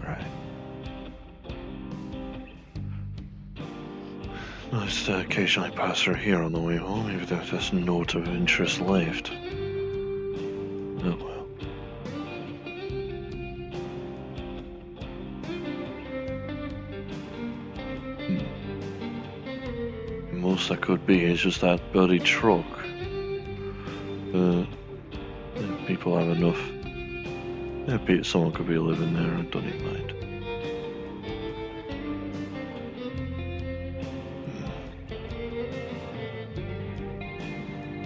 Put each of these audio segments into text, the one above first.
Alright. Nice to occasionally pass through here on the way home, even if there's note of interest left. Oh well. Most that could be is just that bloody truck. People have enough. Yeah, someone could be living there, I don't even mind.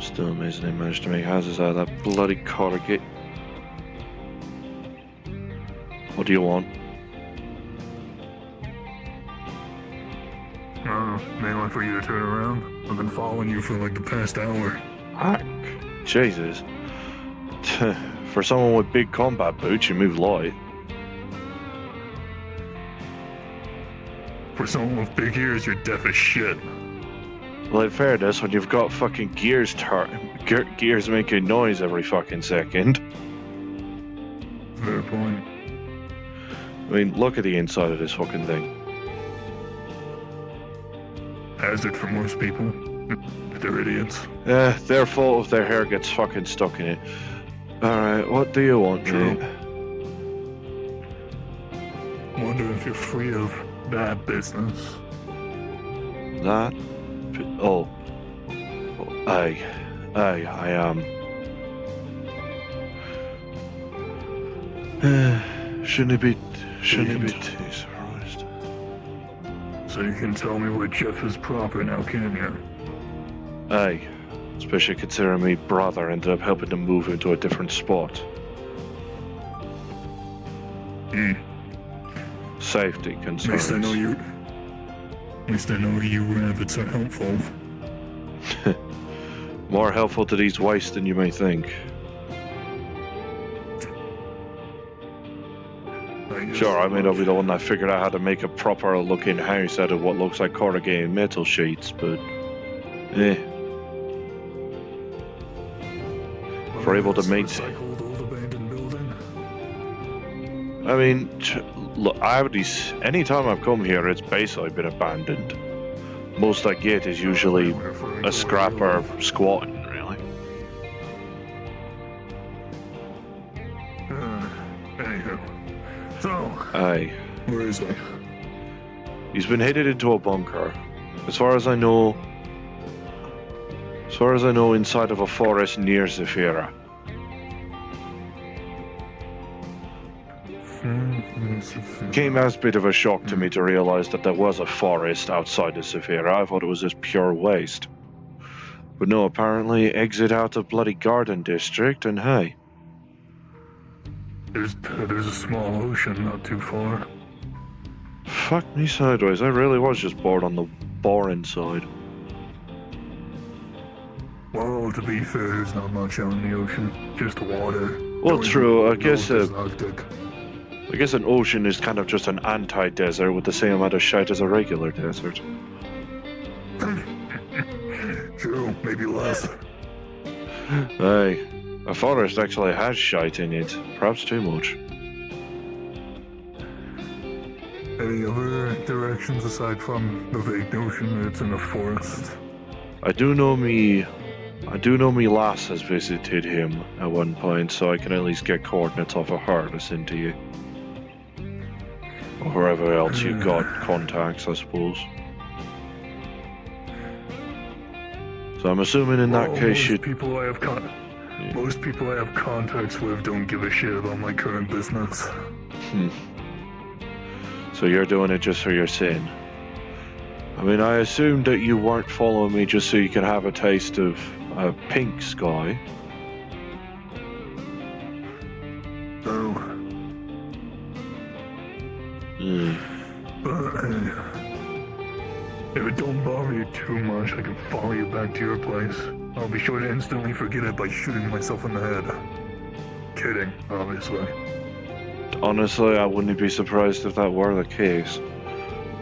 Still amazing they managed to make houses out of that bloody corrugate. What do you want? Mainly for you to turn around. I've been following you for like the past hour. Heck, Jesus. For someone with big combat boots, you move light. For someone with big ears, you're deaf as shit. Well, in fairness, when you've got fucking gears making noise every fucking second. Fair point. I mean, look at the inside of this fucking thing. Hazard for most people. They're idiots. Their fault if their hair gets fucking stuck in it. Alright, what do you want, mate? Wonder if you're free of that business. That? Oh. I am. Shouldn't be too surprised. So you can tell me where Jeff is proper now, can you? Aye. Especially considering my brother ended up helping to move him to a different spot. Safety concerns. At least I know you rabbits are helpful. More helpful to these wastes than you may think. Sure, I may not be the one that figured out how to make a proper looking house out of what looks like corrugated metal sheets, but if we're able to maintain. I mean, look, anytime I've come here, it's basically been abandoned. Most I get is usually a scrapper squatting, really. Anywho. So, Aye. where is he? He's been headed into a bunker. As far as I know, inside of a forest near Zephyra. Came as a bit of a shock to me to realize that there was a forest outside of Zephyra. I thought it was just pure waste. But no, apparently exit out of bloody Garden District, and hey. There's a small ocean not too far. Fuck me sideways, I really was just bored on the boring side. Well, to be fair, there's not much out in the ocean. Just water. Well, true, I guess Arctic. I guess an ocean is kind of just an anti-desert with the same amount of shite as a regular desert. True, maybe less. Aye. A forest actually has shite in it, perhaps too much. Any other directions aside from the vague notion that it's in a forest? I do know me lass has visited him at one point, so I can at least get coordinates off of her to send to you. Or wherever else you got contacts, I suppose. So I'm assuming in that case most people I have contacts with don't give a shit about my current business. So you're doing it just for your sin. I mean, I assumed that you weren't following me just so you could have a taste of pink sky. No. But if it don't bother you too much, I can follow you back to your place. I'll be sure to instantly forget it by shooting myself in the head. Kidding, obviously. Honestly, I wouldn't be surprised if that were the case.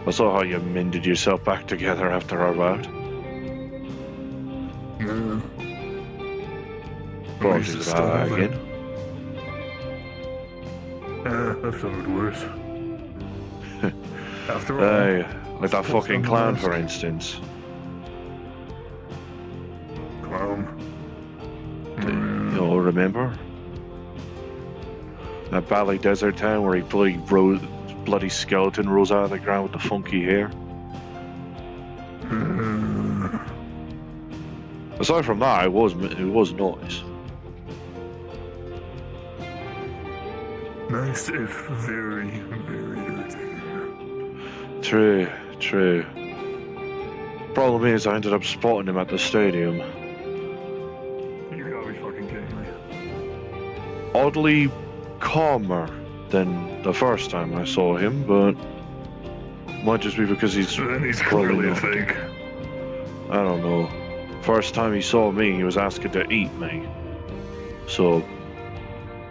I saw how you mended yourself back together after our bout. Yeah. Apologies about that again. I've suffered worse. After all, Hey, like that Suppose fucking I'm clown, ask. for instance. clown. You know, remember? That Valley Desert town where he bloody skeleton rose out of the ground with the funky hair. Aside from that, it was nice. Nice if very, very irritating. True. Problem is, I ended up spotting him at the stadium. You gotta be fucking kidding me. Oddly calmer than the first time I saw him, but might just be because he's Then he's clearly a not. fake. I don't know. First time he saw me, he was asking to eat me. So,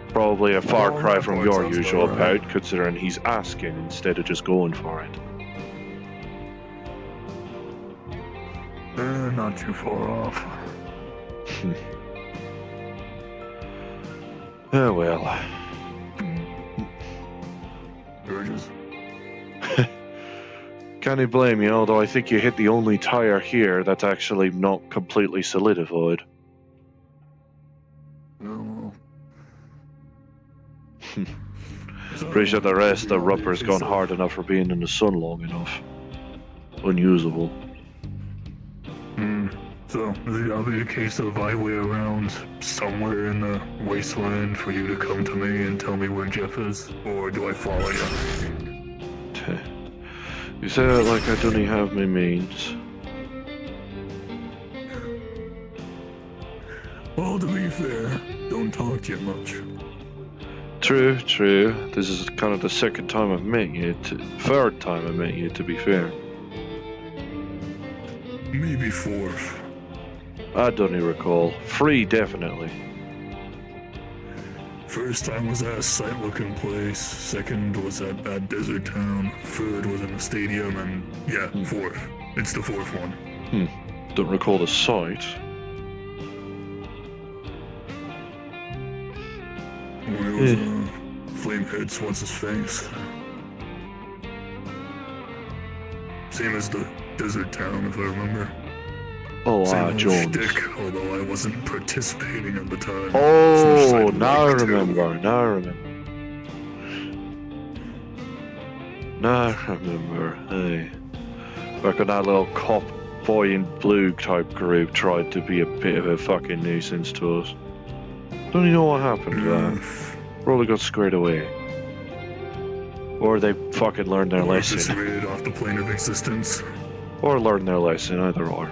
probably a far Well, cry that from part your sounds usual about right. pout, considering he's asking instead of just going for it. Not too far off. Oh well. Urges. Can't blame you, although I think you hit the only tire here that's actually not completely solidified. Oh, Pretty sure the rest, the rubber's gone hard enough for being in the sun long enough. Unusable. So, it'll be a case of I wait around somewhere in the wasteland for you to come to me and tell me where Jeff is? Or do I follow you? You say that like I don't have my means. Well, to be fair, don't talk too much. True. This is kind of the second time I've met you. Third time I met you, to be fair. Maybe fourth. I don't even recall. 3, definitely. First time was at a sight-looking place. Second was at that desert town. Third was in the stadium, and yeah, fourth. It's the fourth one. Don't recall the site. Where was Flamehead's what's-his-face? Same as the desert town, if I remember. Oh, Same old Jones. shtick, although I wasn't participating at the time. Oh, now I remember. Hey. Back when that little cop boy in blue type group tried to be a bit of a fucking nuisance to us. Don't you know what happened to that? Probably got squared away. Or they fucking learned their Or just lesson. rated off the plane of existence. Or learned their lesson, either or.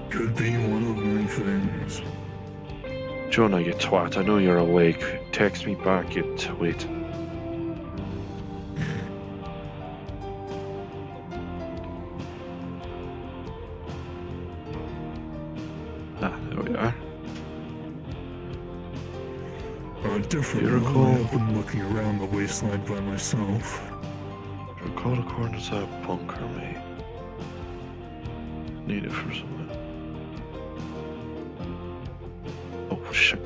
Could be one of many things. Jonah, you twat, I know you're awake. Text me back, you twit. There we are. Differently, I've been looking around the wasteland by myself. Recall the coordinates of that bunker, mate. Need it for something. Oh shit.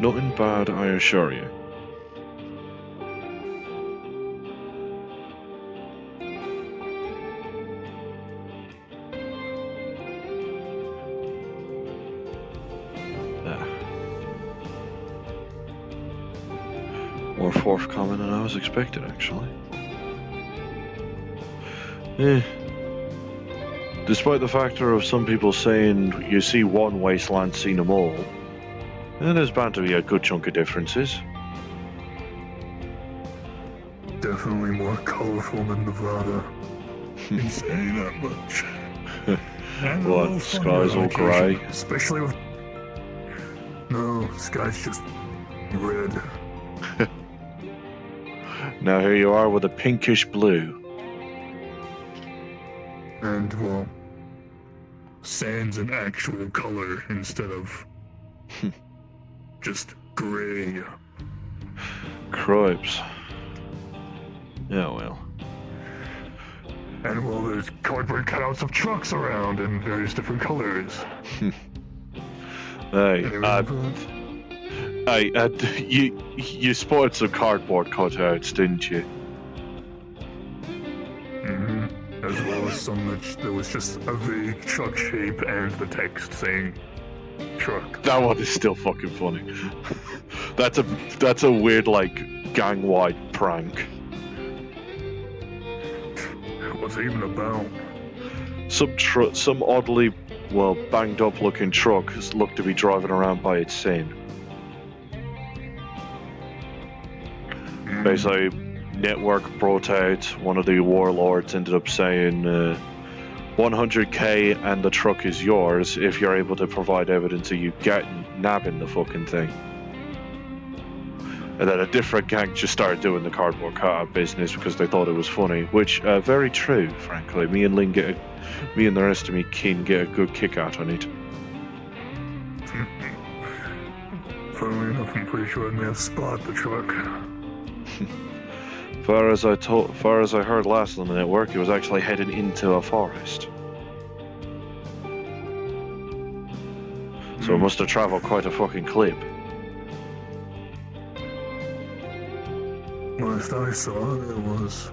Nothing bad, I assure you. More forthcoming than I was expecting, actually. Despite the factor of some people saying you see one wasteland, seen them all, there's bound to be a good chunk of differences. Definitely more colorful than Nevada. Can say that much. And a What, little sky's funnier all on grey? occasion, especially with... No, sky's just red. Now here you are with a pinkish blue. And, well, sand's an actual color instead of just gray. Cripes. Yeah, well. And, well, there's cardboard cutouts of trucks around in various different colors. Hey, Anyway, Hey, you spotted some cardboard cutouts, didn't you? Mm-hmm. As well as some that was just a vague truck shape and the text saying truck. That one is still fucking funny. That's a weird, like, gang-wide prank. What's it even about? Some oddly, well, banged up looking truck looked to be driving around by its scene. Basically, network broke out. One of the warlords ended up saying 100k and the truck is yours if you're able to provide evidence of you nabbing the fucking thing. And then a different gang just started doing the cardboard cutout business because they thought it was funny, which very true, frankly. Me and the rest of me kin get a good kick out on it. Funnily enough, I'm pretty sure I may have spotted the truck. Far as I heard last on the network, it was actually heading into a forest. So it must have travelled quite a fucking clip. Last I saw, it was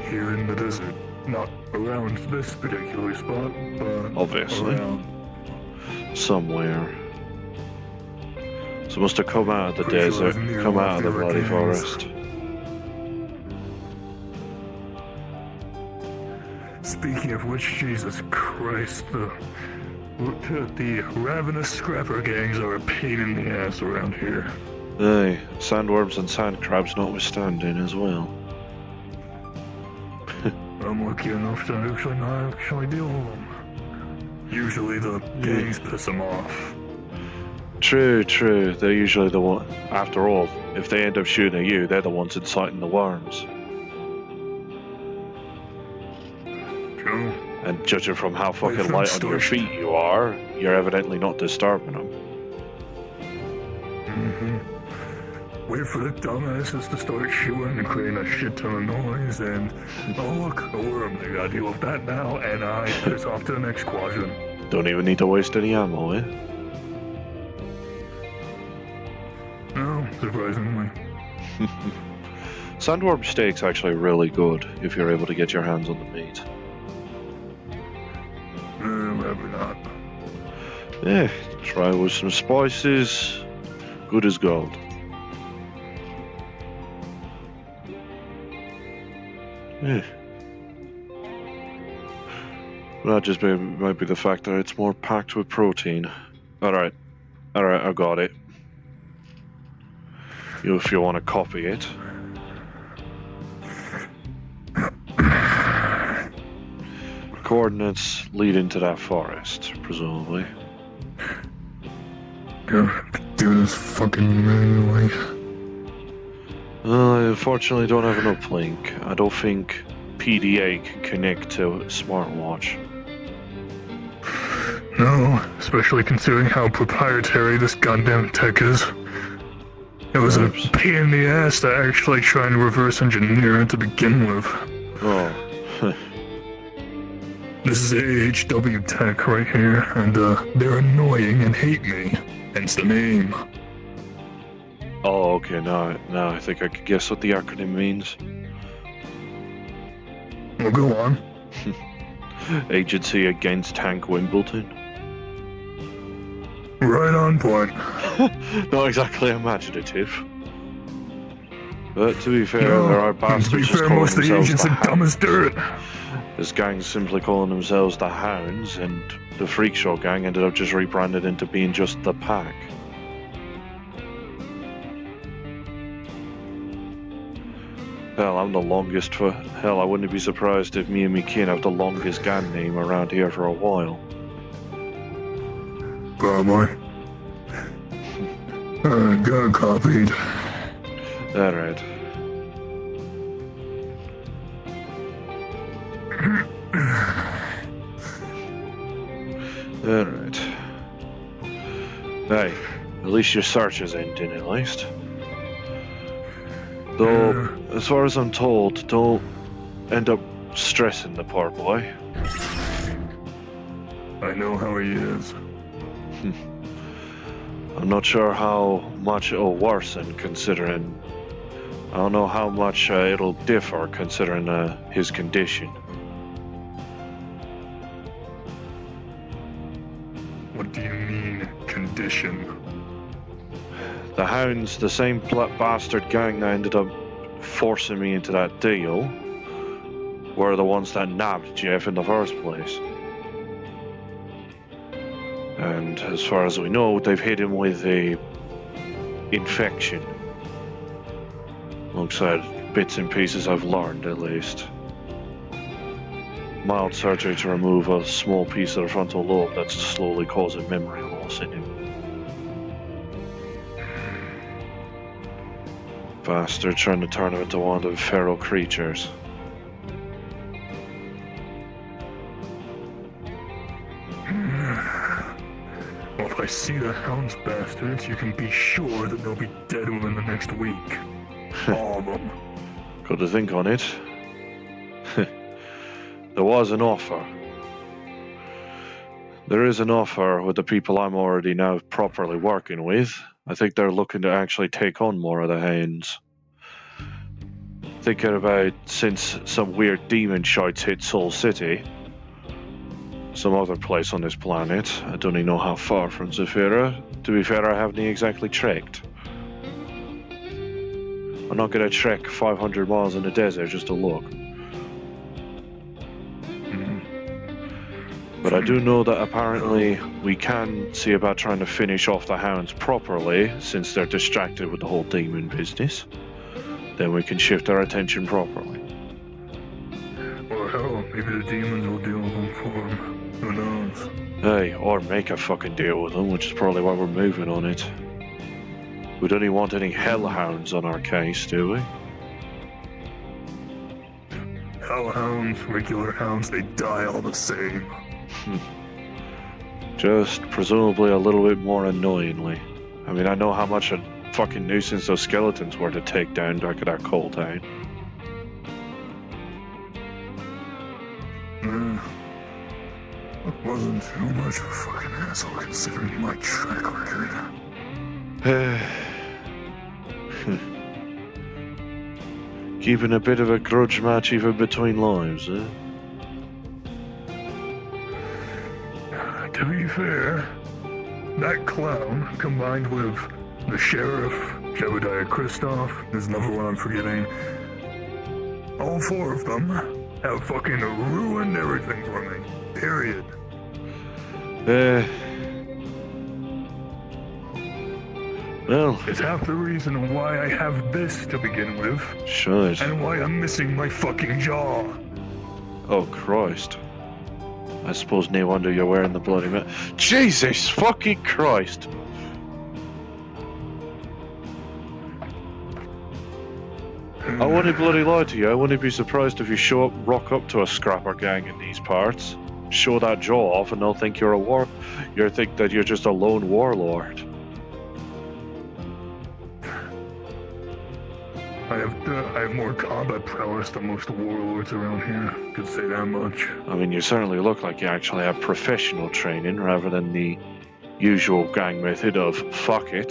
here in the desert. Not around this particular spot, but Obviously. around. Somewhere. So it must have come out of the Pretty sure it was desert, near come one out of of the the bloody hurricanes. forest. Speaking of which, Jesus Christ, the ravenous scrapper gangs are a pain in the ass around here. Aye, sandworms and sand crabs notwithstanding as well. I'm lucky enough to not actually deal with them. Usually the gangs piss them off. True. They're usually the one. After all, if they end up shooting at you, they're the ones inciting the worms. True. And judging from how fucking from light on your extortion. feet you are, you're evidently not disturbing them. Mm-hmm. Wait for the dumbasses to start shooting and creating a shit ton of noise, and oh look, a worm. They gotta deal with that now, and I piss off to the next quadrant. Don't even need to waste any ammo, eh? No, surprisingly. Sandworm steak's actually really good if you're able to get your hands on the meat. Maybe not. Yeah, try with some spices. Good as gold. Yeah. That just might be the fact that it's more packed with protein. Alright, I got it. If you want to copy it. Coordinates lead into that forest, presumably. Gonna have to do this fucking manually. I unfortunately don't have an uplink. I don't think PDA can connect to a smartwatch. No, especially considering how proprietary this goddamn tech is. It was a pain in the ass to actually try and reverse engineer it to begin with. Oh. This is AHW tech right here, and they're annoying and hate me. Hence the name. Oh, okay, now I think I could guess what the acronym means. Well, go on. Agency Against Tank Wimbledon. Right on point. Not exactly imaginative. But to be fair, No, there are to be bastards just fair, calling most of the themselves agents the are dumb as dirt. There's gangs simply calling themselves the Hounds, and the Freak Show gang ended up just rebranded into being just the Pack. Hell, I'm the longest for... Hell, I wouldn't be surprised if me and me kin have the longest gang name around here for a while. Probably. Got copied. Alright. Alright. Hey, at least your search is ending at least. Though, as far as I'm told, don't end up stressing the poor boy. I know how he is. I'm not sure how much it'll worsen, considering... I don't know how much it'll differ, considering his condition. What do you mean, condition? The Hounds, the same bastard gang that ended up forcing me into that deal, were the ones that nabbed Jeff in the first place. And as far as we know, they've hit him with a infection. Alongside bits and pieces I've learned, at least. Mild surgery to remove a small piece of the frontal lobe that's slowly causing memory loss in him. Bastard trying to turn him into one of the feral creatures. Well, if I see the Hounds bastards, you can be sure that they'll be dead within the next week. All of them. Got to think on it. There was an offer. There is an offer with the people I'm already now properly working with. I think they're looking to actually take on more of the Hounds. Thinking about since some weird demon shites hit Soul City, some other place on this planet. I don't even know how far from Zephyra. To be fair, I haven't exactly trekked. I'm not going to trek 500 miles in the desert just to look. But I do know that apparently we can see about trying to finish off the Hounds properly, since they're distracted with the whole demon business. Then we can shift our attention properly. Or hell, maybe the demons will deal with them for him. Who knows? Hey, or make a fucking deal with them, which is probably why we're moving on it. We don't even want any hellhounds on our case, do we? Hellhounds, regular hounds, they die all the same. Just presumably a little bit more annoyingly. I mean, I know how much a fucking nuisance those skeletons were to take down back at that coal town. Wasn't too much of a fucking asshole considering my track record. Keeping a bit of a grudge match even between lives, eh? To be fair, that clown combined with the sheriff, Jebediah Kristoff, there's another one I'm forgetting. All four of them have fucking ruined everything for me. Period. Well, it's half the reason why I have this to begin with. Sure. And why I'm missing my fucking jaw. Oh, Christ. I suppose no wonder you're wearing the bloody Jesus fucking Christ! I wouldn't bloody lie to you. I wouldn't be surprised if you rock up to a scrapper gang in these parts, show that jaw off, and they'll think you'll think that you're just a lone warlord. I have more combat prowess than most warlords around here. Could say that much. I mean, you certainly look like you actually have professional training rather than the usual gang method of fuck it.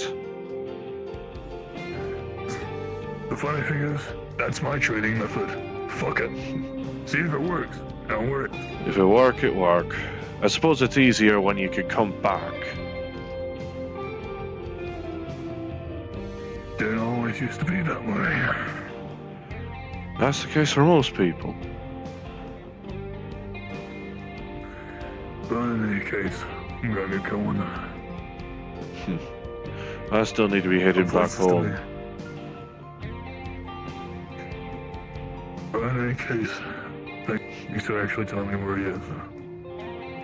The funny thing is, that's my training method. Fuck it. See if it works. Don't worry. If it work, it work. I suppose it's easier when you can come back. Didn't always used to be that way. That's the case for most people. But in any case, I'm gonna get going. I still need to be heading back home. But in any case, thanks for actually telling me where he is.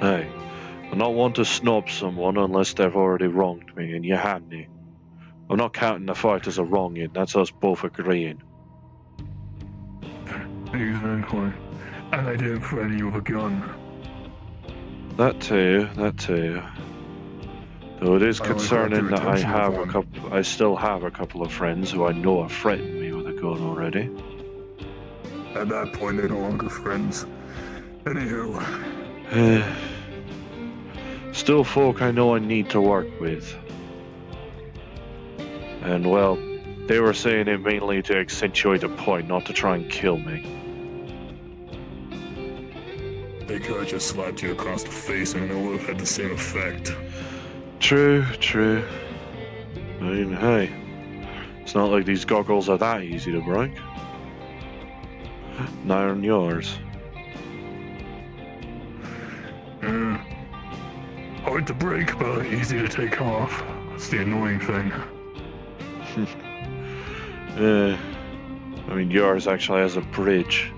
Hey, I'm not one to snub someone unless they've already wronged me, and you hadn't. I'm not counting the fight as a wronging, that's us both agreeing. Exactly. And I didn't threaten you with a gun. That too. Though it is concerning that I still have a couple of friends who I know have threatened me with a gun already. At that point, they're no longer friends. Anywho. Still folk I know I need to work with. And well, they were saying it mainly to accentuate a point, not to try and kill me. They could have just slapped you across the face and it would have had the same effect. True, true. I mean, hey, it's not like these goggles are that easy to break. Neither on yours. Hard to break, but easy to take off. That's the annoying thing. I mean, yours actually has a bridge.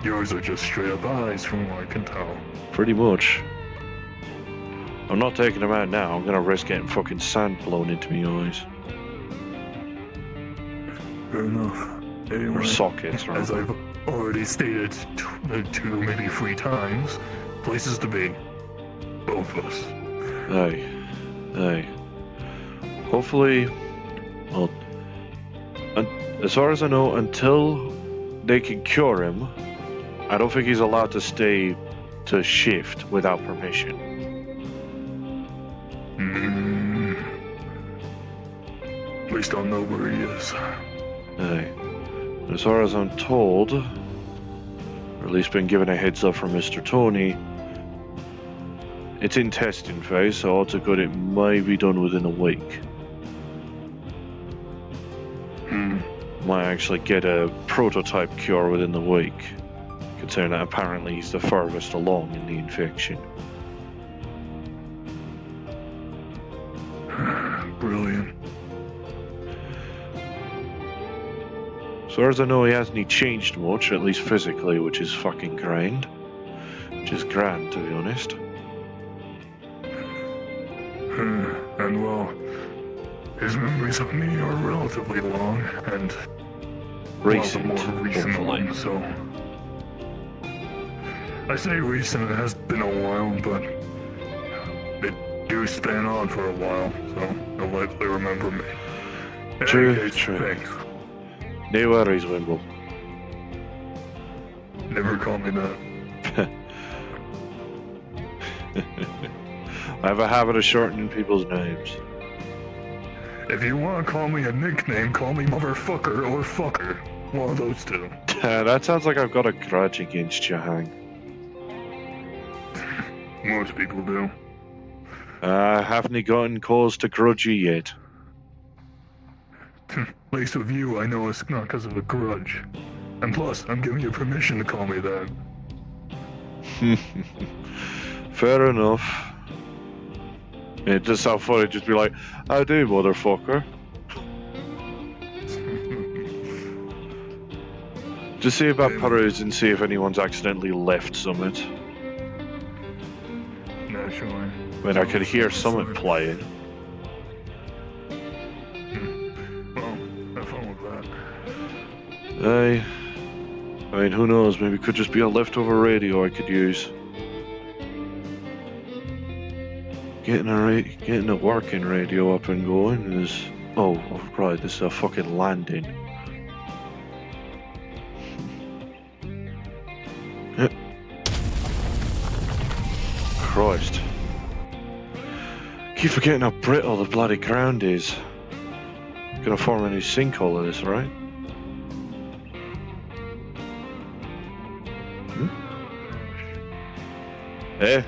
Yours are just straight up eyes from what I can tell. Pretty much. I'm not taking them out now. I'm gonna risk getting fucking sand blown into my eyes. Fair enough. Anyway, Or sockets, as rather. I've already stated two, maybe 3 times, places to be. Both of us. Aye. Hopefully, well, as far as I know, until they can cure him, I don't think he's allowed to stay to shift without permission. At least I'll know where he is. Aye. As far as I'm told, or at least been given a heads up from Mr. Tony, it's in testing phase, so odds are good it might be done within a week. Might actually get a prototype cure within the week, considering that apparently he's the furthest along in the infection. Brilliant. As far as I know, he hasn't changed much, at least physically, which is fucking grand. Which is grand, to be honest. And well, his memories of me are relatively long and Recent, well, the more recent hopefully. one, so I say recent, it has been a while, but they do span on for a while, so they'll likely remember me. In True, any case, true. Thanks. No worries, Wimble. Never call me that. I have a habit of shortening people's names. If you want to call me a nickname, call me motherfucker or fucker. One of those two. That sounds like I've got a grudge against you, Hank. Most people do. Haven't you gotten cause to grudge you yet? At least with you, I know it's not because of a grudge. And plus, I'm giving you permission to call me that. Fair enough. It just sounds funny, just be like, I do, motherfucker. Just see about peruse and see if anyone's accidentally left summit. Naturally. I mean, I could hear summit playing. Well, have fun with that. Aye. I mean, who knows, maybe it could just be a leftover radio I could use. Getting a working radio up and going is... Oh, right, this is a fucking landing. Christ. Keep forgetting how brittle the bloody ground is. Gonna form a new sinkhole of this, right? Eh?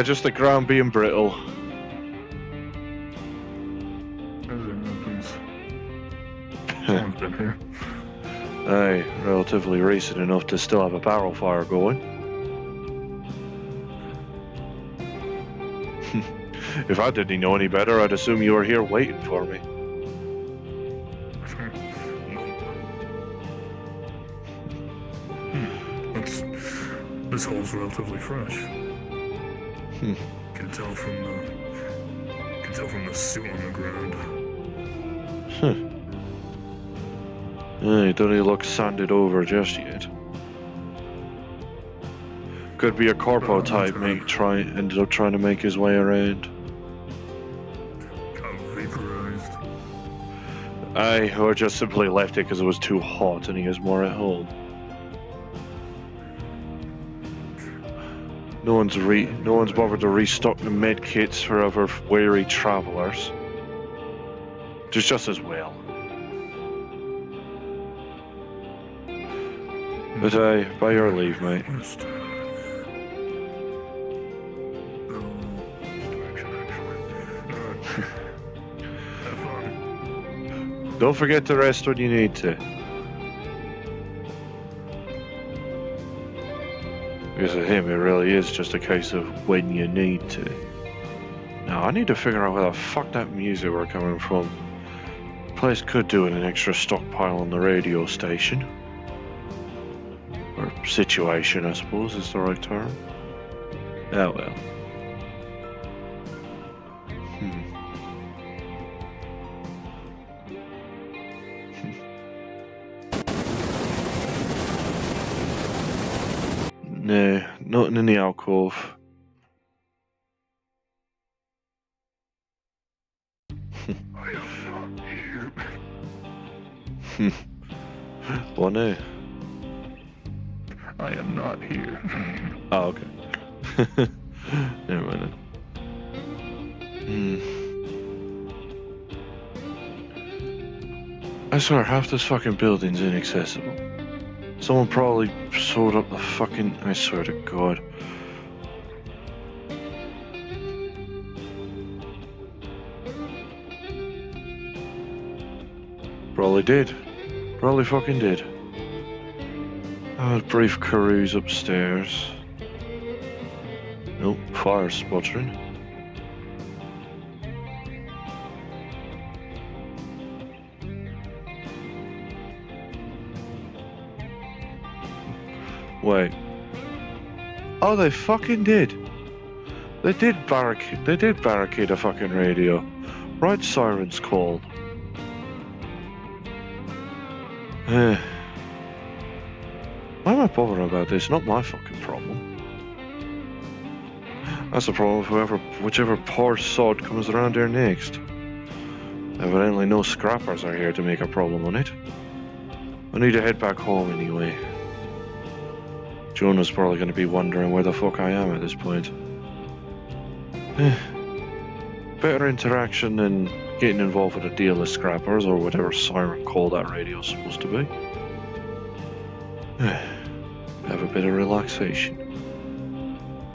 Just the ground being brittle. Someone's been here. Aye, relatively recent enough to still have a barrel fire going. If I didn't know any better, I'd assume you were here waiting for me. This hole's relatively fresh. Can tell from the suit on the ground. It doesn't look sanded over just yet. Could be a corpo type mate ended up trying to make his way around. Got vaporized. Aye, or just simply left it because it was too hot and he was more at home. No one's bothered to restock the med kits for other weary travellers. Just as well. But by your leave, mate. Have fun. Don't forget to rest when you need to. Because of him, it really is just a case of when you need to. Now, I need to figure out where the fuck that music were coming from. Place could do with an extra stockpile on the radio station. Or situation, I suppose, is the right term. Oh well. No, nothing in the alcove. I am not here. What no? I am not here. Oh, okay. Never mind then. I swear, half this fucking building's inaccessible. Someone probably sewed up the fucking... I swear to God. Probably did. Probably fucking did. A brief carouse upstairs. Nope, fire sputtering. Wait. Oh, they fucking did. They did barricade a fucking radio. Right sirens called. Why am I bothering about this? Not my fucking problem. That's the problem with whichever poor sod comes around here next. Evidently no scrappers are here to make a problem on it. I need to head back home anyway. Jonah's probably going to be wondering where the fuck I am at this point. Better interaction than getting involved with a deal of scrappers or whatever siren call that radio's supposed to be. Have a bit of relaxation.